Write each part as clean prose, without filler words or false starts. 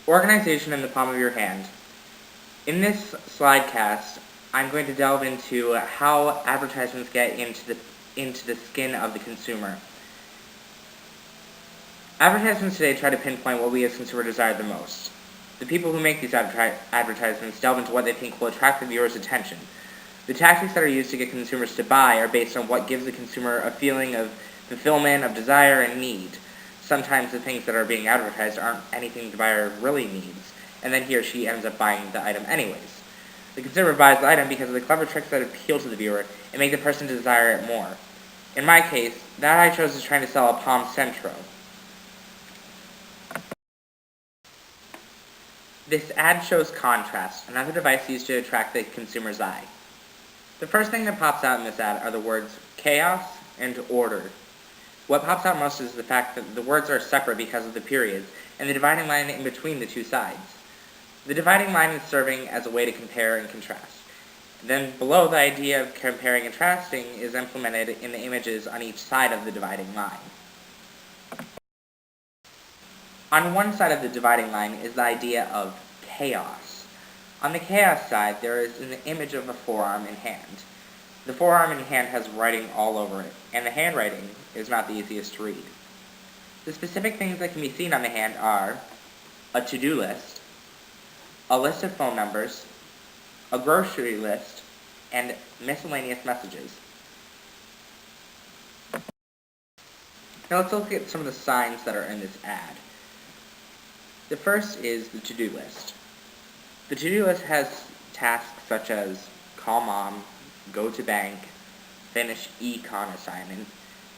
Organization in the palm of your hand. In this slidecast, I'm going to delve into how advertisements get into the skin of the consumer. Advertisements today try to pinpoint what we as consumers desire the most. The people who make these advertisements delve into what they think will attract the viewer's attention. The tactics that are used to get consumers to buy are based on what gives the consumer a feeling of fulfillment, of desire, and need. Sometimes the things that are being advertised aren't anything the buyer really needs, and then he or she ends up buying the item anyways. The consumer buys the item because of the clever tricks that appeal to the viewer and make the person desire it more. In my case, that I chose is trying to sell a Palm Centro. This ad shows contrast, another device used to attract the consumer's eye. The first thing that pops out in this ad are the words chaos and order. What pops out most is the fact that the words are separate because of the periods, and the dividing line in between the two sides. The dividing line is serving as a way to compare and contrast. Then below, the idea of comparing and contrasting is implemented in the images on each side of the dividing line. On one side of the dividing line is the idea of chaos. On the chaos side, there is an image of a forearm and hand. The forearm and hand has writing all over it, and the handwriting is not the easiest to read. The specific things that can be seen on the hand are a to-do list, a list of phone numbers, a grocery list, and miscellaneous messages. Now let's look at some of the signs that are in this ad. The first is the to-do list. The to-do list has tasks such as call mom, go to bank, finish econ assignment,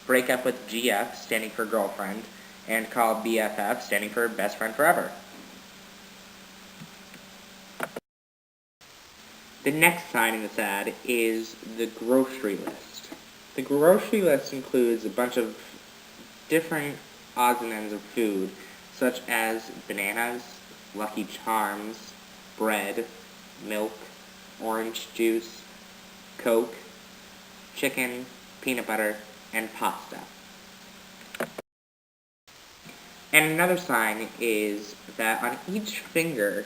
break up with GF, standing for girlfriend, and call BFF, standing for best friend forever. The next sign in this ad is the grocery list. The grocery list includes a bunch of different odds and ends of food, such as bananas, Lucky Charms, bread, milk, orange juice, Coke, chicken, peanut butter, and pasta. And another sign is that on each finger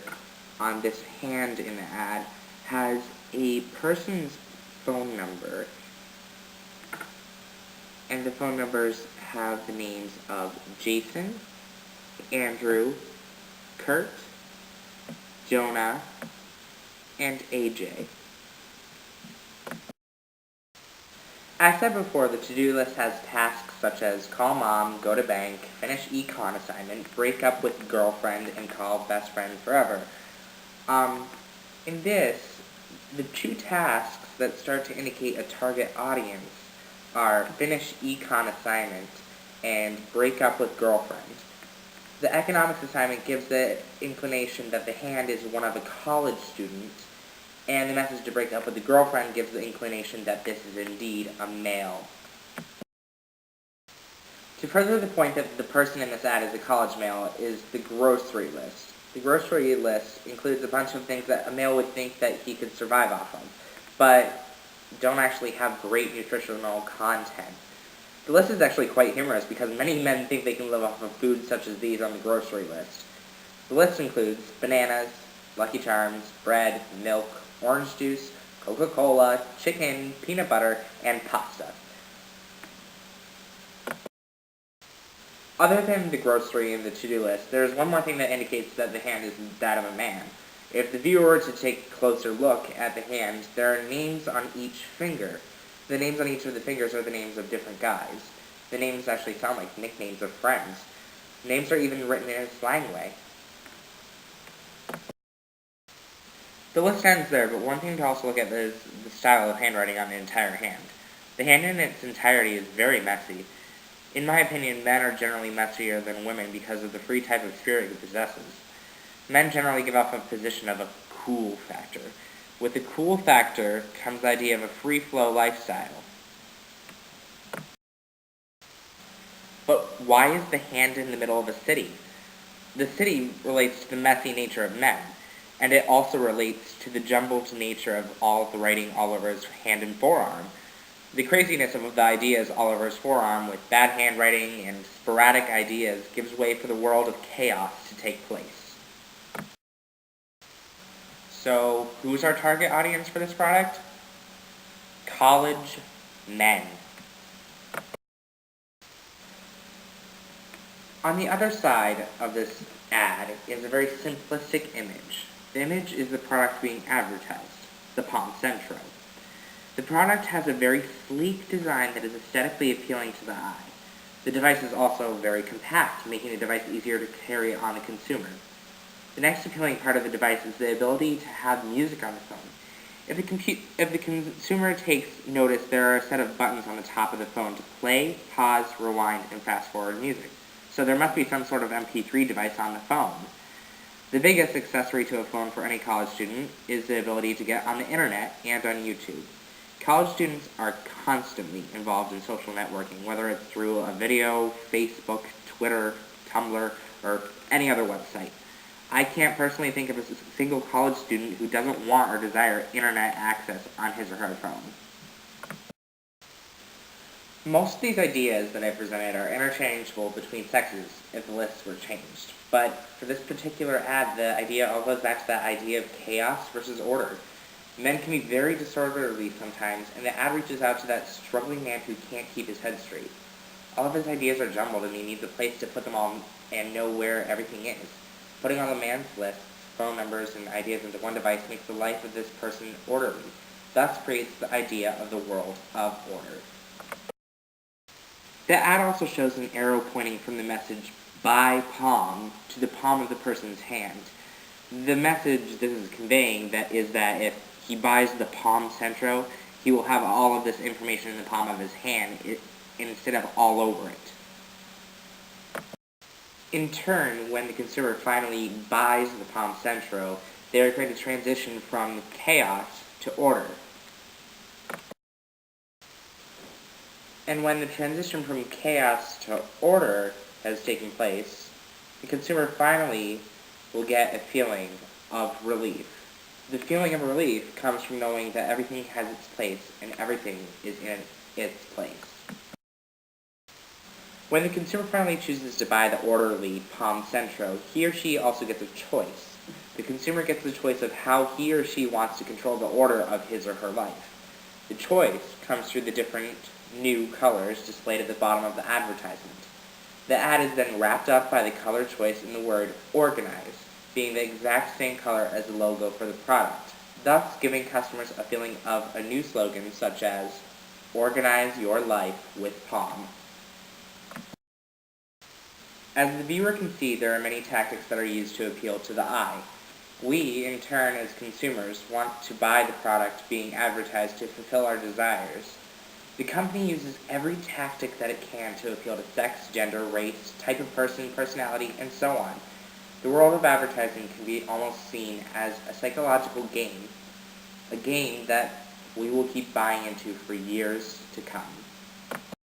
on this hand in the ad has a person's phone number, and the phone numbers have the names of Jason, Andrew, Kurt, Jonah, and AJ. As said before, the to-do list has tasks such as call mom, go to bank, finish econ assignment, break up with girlfriend, and call best friend forever. In this, the two tasks that start to indicate a target audience are finish econ assignment and break up with girlfriend. The economics assignment gives the inclination that the hand is one of a college student, and the message to break up with the girlfriend gives the inclination that this is indeed a male. To further the point that the person in this ad is a college male is the grocery list. The grocery list includes a bunch of things that a male would think that he could survive off of, but don't actually have great nutritional content. The list is actually quite humorous because many men think they can live off of food such as these on the grocery list. The list includes bananas, Lucky Charms, bread, milk, orange juice, Coca-Cola, chicken, peanut butter, and pasta. Other than the grocery and the to-do list, there is one more thing that indicates that the hand is that of a man. If the viewer were to take a closer look at the hand, there are names on each finger. The names on each of the fingers are the names of different guys. The names actually sound like nicknames of friends. Names are even written in a slang way. The list ends there, but one thing to also look at is the style of handwriting on the entire hand. The hand in its entirety is very messy. In my opinion, men are generally messier than women because of the free type of spirit it possesses. Men generally give off a position of a cool factor. With the cool factor comes the idea of a free-flow lifestyle. But why is the hand in the middle of a city? The city relates to the messy nature of men, and it also relates to the jumbled nature of all of the writing all over his hand and forearm. The craziness of the ideas all over his forearm with bad handwriting and sporadic ideas gives way for the world of chaos to take place. So, who's our target audience for this product? College men. On the other side of this ad is a very simplistic image. The image is the product being advertised, the Palm Centro. The product has a very sleek design that is aesthetically appealing to the eye. The device is also very compact, making the device easier to carry on a consumer. The next appealing part of the device is the ability to have music on the phone. If the consumer takes notice, there are a set of buttons on the top of the phone to play, pause, rewind, and fast-forward music. So there must be some sort of MP3 device on the phone. The biggest accessory to a phone for any college student is the ability to get on the internet and on YouTube. College students are constantly involved in social networking, whether it's through a video, Facebook, Twitter, Tumblr, or any other website. I can't personally think of a single college student who doesn't want or desire internet access on his or her phone. Most of these ideas that I presented are interchangeable between sexes if the lists were changed. But for this particular ad, the idea all goes back to that idea of chaos versus order. Men can be very disorderly sometimes, and the ad reaches out to that struggling man who can't keep his head straight. All of his ideas are jumbled, and he needs a place to put them all and know where everything is. Putting all the man's lists, phone numbers, and ideas into one device makes the life of this person orderly. Thus creates the idea of the world of order. The ad also shows an arrow pointing from the message, "Buy Palm," to the palm of the person's hand. The message this is conveying is that if he buys the Palm Centro, he will have all of this information in the palm of his hand instead of all over it. In turn, when the consumer finally buys the Palm Centro, they are going to transition from chaos to order. And when the transition from chaos to order has taken place, the consumer finally will get a feeling of relief. The feeling of relief comes from knowing that everything has its place and everything is in its place. When the consumer finally chooses to buy the orderly Palm Centro, he or she also gets a choice. The consumer gets the choice of how he or she wants to control the order of his or her life. The choice comes through the different new colors displayed at the bottom of the advertisement. The ad is then wrapped up by the color choice in the word organize, being the exact same color as the logo for the product, thus giving customers a feeling of a new slogan such as, "Organize your life with Palm." As the viewer can see, there are many tactics that are used to appeal to the eye. We, in turn, as consumers, want to buy the product being advertised to fulfill our desires. The company uses every tactic that it can to appeal to sex, gender, race, type of person, personality, and so on. The world of advertising can be almost seen as a psychological game, a game that we will keep buying into for years to come.